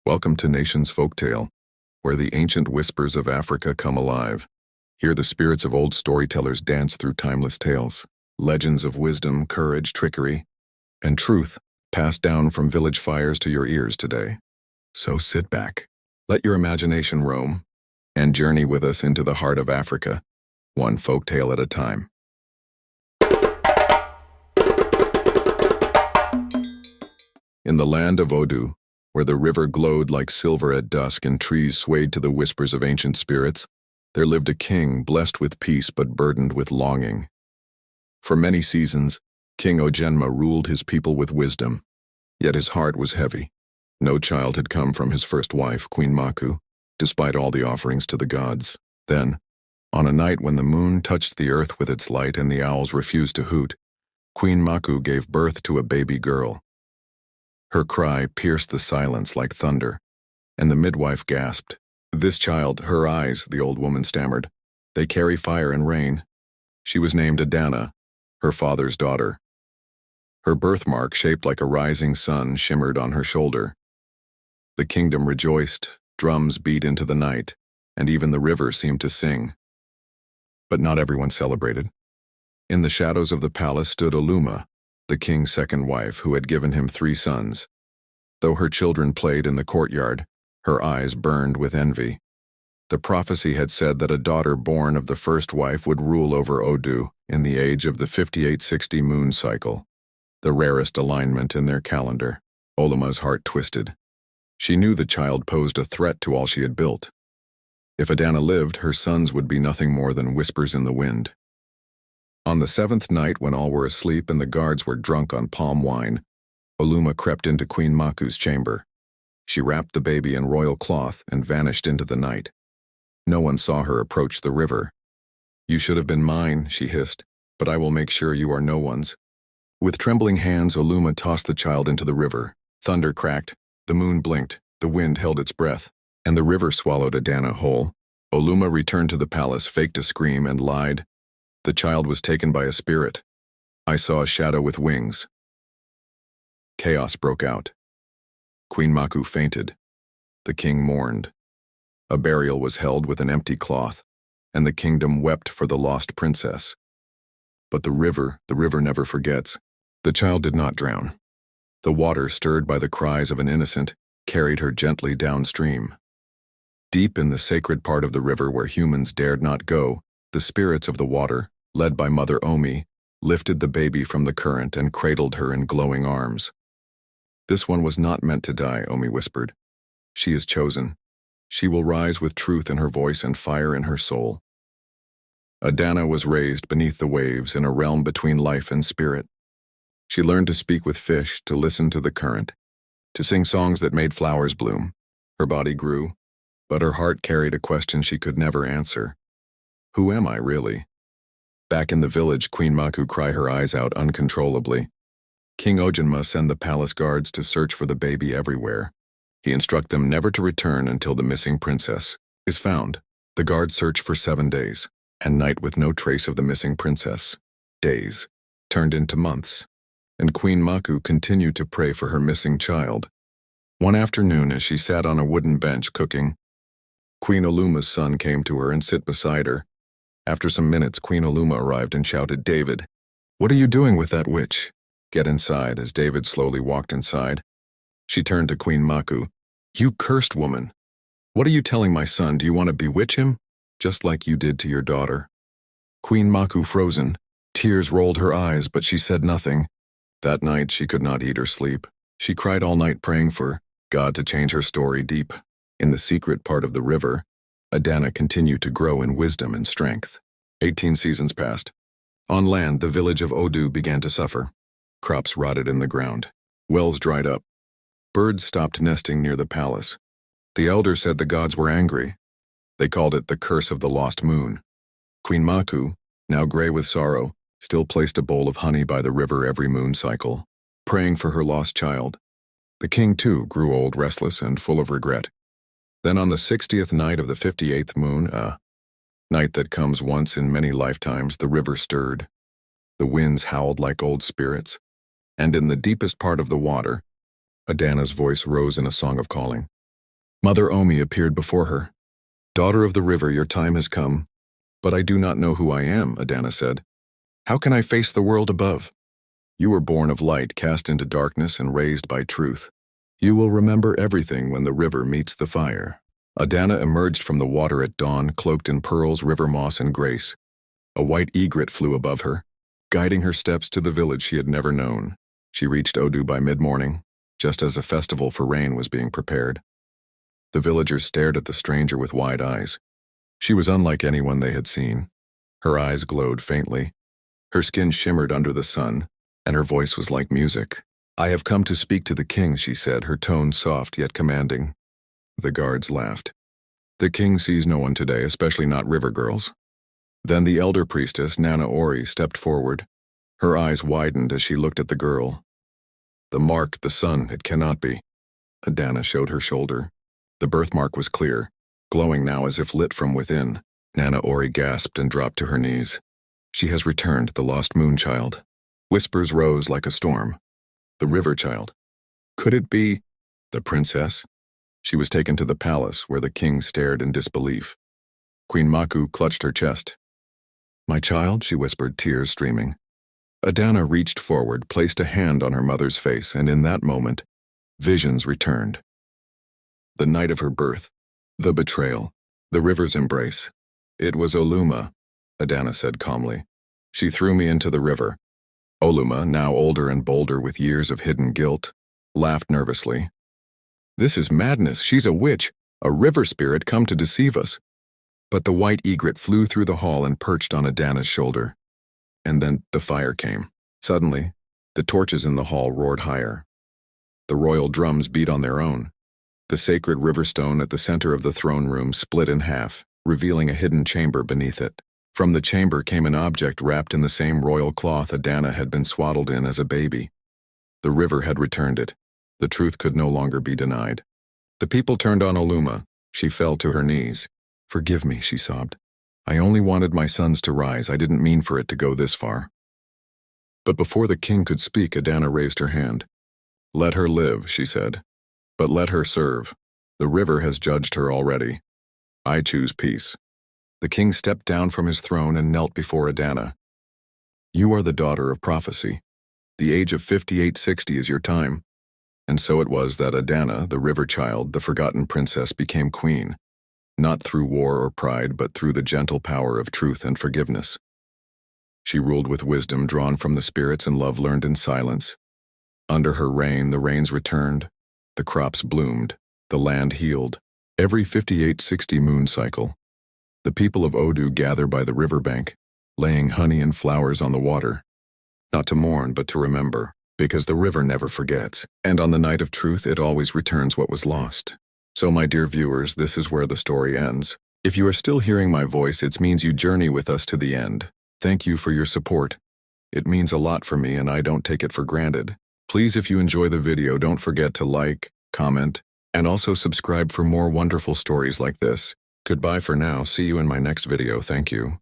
Welcome to Nations Folktale, where the ancient whispers of Africa come alive. Here the spirits of old storytellers dance through timeless tales, legends of wisdom, courage, trickery, and truth passed down from village fires to your ears today. So sit back, let your imagination roam, and journey with us into the heart of Africa, one folktale at a time. In the land of Odu, where the river glowed like silver at dusk and trees swayed to the whispers of ancient spirits, there lived a king blessed with peace but burdened with longing. For many seasons, King Ojenma ruled his people with wisdom, yet his heart was heavy. No child had come from his first wife, Queen Maku, despite all the offerings to the gods. Then, on a night when the moon touched the earth with its light and the owls refused to hoot, Queen Maku gave birth to a baby girl. Her cry pierced the silence like thunder, and the midwife gasped. "This child, her eyes," the old woman stammered. "They carry fire and rain." She was named Adanna, her father's daughter. Her birthmark, shaped like a rising sun, shimmered on her shoulder. The kingdom rejoiced, drums beat into the night, and even the river seemed to sing. But not everyone celebrated. In the shadows of the palace stood Oluma, the king's second wife, who had given him 3 sons. Though her children played in the courtyard, her eyes burned with envy. The prophecy had said that a daughter born of the first wife would rule over Odu in the age of the 5860 moon cycle, the rarest alignment in their calendar. Oluma's heart twisted. She knew the child posed a threat to all she had built. If Adanna lived, her sons would be nothing more than whispers in the wind. On the 7th night, when all were asleep and the guards were drunk on palm wine, Oluma crept into Queen Maku's chamber. She wrapped the baby in royal cloth and vanished into the night. No one saw her approach the river. "You should have been mine," she hissed, "but I will make sure you are no one's." With trembling hands, Oluma tossed the child into the river. Thunder cracked, the moon blinked, the wind held its breath, and the river swallowed Adanna whole. Oluma returned to the palace, faked a scream, and lied. "The child was taken by a spirit. I saw a shadow with wings." Chaos broke out. Queen Maku fainted. The king mourned. A burial was held with an empty cloth, and the kingdom wept for the lost princess. But the river never forgets. The child did not drown. The water, stirred by the cries of an innocent, carried her gently downstream. Deep in the sacred part of the river where humans dared not go, the spirits of the water, led by Mother Omi, lifted the baby from the current and cradled her in glowing arms. "This one was not meant to die," Omi whispered. "She is chosen. She will rise with truth in her voice and fire in her soul." Adanna was raised beneath the waves in a realm between life and spirit. She learned to speak with fish, to listen to the current, to sing songs that made flowers bloom. Her body grew, but her heart carried a question she could never answer. Who am I, really? Back in the village, Queen Maku cried her eyes out uncontrollably. King Ojenma sent the palace guards to search for the baby everywhere. He instructed them never to return until the missing princess is found. The guards searched for 7 days, and night with no trace of the missing princess. Days turned into months, and Queen Maku continued to pray for her missing child. One afternoon, as she sat on a wooden bench cooking, Queen Oluma's son came to her and sat beside her. After some minutes, Queen Oluma arrived and shouted, "David, what are you doing with that witch?" "Get inside." As David slowly walked inside, she turned to Queen Maku. "You cursed woman! What are you telling my son? Do you want to bewitch him? Just like you did to your daughter." Queen Maku frozen. Tears rolled her eyes, but she said nothing. That night she could not eat or sleep. She cried all night, praying for God to change her story. Deep in the secret part of the river, Adanna continued to grow in wisdom and strength. 18 seasons passed. On land, the village of Odu began to suffer. Crops rotted in the ground. Wells dried up. Birds stopped nesting near the palace. The elders said the gods were angry. They called it the curse of the lost moon. Queen Maku, now gray with sorrow, still placed a bowl of honey by the river every moon cycle, praying for her lost child. The king, too, grew old, restless, and full of regret. Then on the 60th night of the 58th moon, a night that comes once in many lifetimes, the river stirred. The winds howled like old spirits, and in the deepest part of the water, Adanna's voice rose in a song of calling. Mother Omi appeared before her. "Daughter of the river, your time has come." "But I do not know who I am," Adanna said. "How can I face the world above?" "You were born of light, cast into darkness, and raised by truth. You will remember everything when the river meets the fire." Adanna emerged from the water at dawn, cloaked in pearls, river moss, and grace. A white egret flew above her, guiding her steps to the village she had never known. She reached Odu by mid-morning, just as a festival for rain was being prepared. The villagers stared at the stranger with wide eyes. She was unlike anyone they had seen. Her eyes glowed faintly. Her skin shimmered under the sun, and her voice was like music. "I have come to speak to the king," she said, her tone soft yet commanding. The guards laughed. "The king sees no one today, especially not river girls." Then the elder priestess, Nana Ori, stepped forward. Her eyes widened as she looked at the girl. "The mark, the sun, it cannot be." Adanna showed her shoulder. The birthmark was clear, glowing now as if lit from within. Nana Ori gasped and dropped to her knees. "She has returned, the lost moon child." Whispers rose like a storm. "The river child. Could it be the princess?" She was taken to the palace, where the king stared in disbelief. Queen Maku clutched her chest. "My child," she whispered, tears streaming. Adanna reached forward, placed a hand on her mother's face, and in that moment, visions returned. The night of her birth, the betrayal, the river's embrace. "It was Oluma," Adanna said calmly. "She threw me into the river." Oluma, now older and bolder with years of hidden guilt, laughed nervously. "This is madness. She's a witch, a river spirit come to deceive us." But the white egret flew through the hall and perched on Adanna's shoulder. And then the fire came. Suddenly, the torches in the hall roared higher. The royal drums beat on their own. The sacred river stone at the center of the throne room split in half, revealing a hidden chamber beneath it. From the chamber came an object wrapped in the same royal cloth Adanna had been swaddled in as a baby. The river had returned it. The truth could no longer be denied. The people turned on Oluma. She fell to her knees. "Forgive me," she sobbed. "I only wanted my sons to rise. I didn't mean for it to go this far." But before the king could speak, Adanna raised her hand. "Let her live," she said. "But let her serve. The river has judged her already. I choose peace." The king stepped down from his throne and knelt before Adanna. "You are the daughter of prophecy. The age of 5860 is your time." And so it was that Adanna, the river child, the forgotten princess, became queen, not through war or pride, but through the gentle power of truth and forgiveness. She ruled with wisdom drawn from the spirits and love learned in silence. Under her reign, the rains returned, the crops bloomed, the land healed. Every 5860 moon cycle, the people of Odu gather by the riverbank, laying honey and flowers on the water, not to mourn but to remember, because the river never forgets, and on the night of truth it always returns what was lost. So, my dear viewers, this is where the story ends. If you are still hearing my voice, it means you journey with us to the end. Thank you for your support. It means a lot for me, and I don't take it for granted. Please, if you enjoy the video, don't forget to like, comment, and also subscribe for more wonderful stories like this. Goodbye for now. See you in my next video. Thank you.